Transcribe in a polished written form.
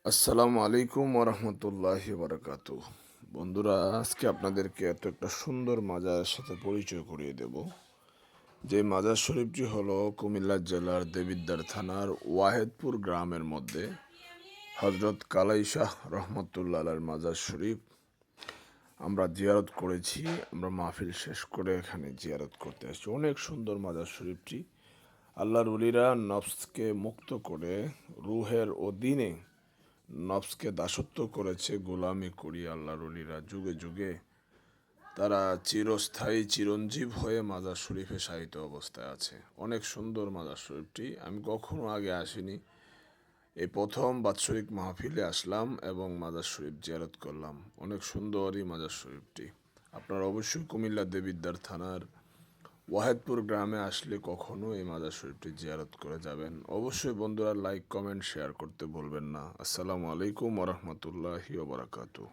আসসালামু আলাইকুম ওরহমতুল্লাহি বারাকাতু। বন্ধুরা, আজকে আপনাদেরকে একটা সুন্দর মাজারের সাথে পরিচয় করিয়ে দেব। যে মাজার শরীফটি হলো কুমিল্লা জেলার দেবিদ্বার থানার ওয়াহেদপুর গ্রামের মধ্যে হজরত কালাই শাহ রহমতুল্লাহ মাজার শরীফ। আমরা জিয়ারত করেছি, আমরা মাহফিল শেষ করে এখানে জিয়ারত করতে আসছি। অনেক সুন্দর মাজার শরীফটি। আল্লাহর ওলিরা নফসকে মুক্ত করে রুহের অধীনে নফসকে দাসত্ব করেছে, গোলামি করি আল্লাহর ওলিরা যুগে যুগে তারা চিরস্থায়ী চিরঞ্জীব হয়ে মাজার শরীফে শায়িত অবস্থায় আছে। অনেক সুন্দর মাজার শরীফটি। আমি কখনো আগে আসিনি, এই প্রথম বাৎসরিক মাহফিলে আসলাম এবং মাজার শরীফ জিয়ারত করলাম। অনেক সুন্দর এই মাজার শরীফটি। আপনারা অবশ্যই কুমিল্লা দেবিদ্বার থানার ওয়াহেদপুর গ্রামে আসলে কখনো এই মাজার শরীফটি জিয়ারত করে যাবেন। অবশ্যই বন্ধুরা লাইক কমেন্ট শেয়ার করতে ভুলবেন না। আসসালামু আলাইকুম ওরহমতুল্লাহি ওবরাকাতু।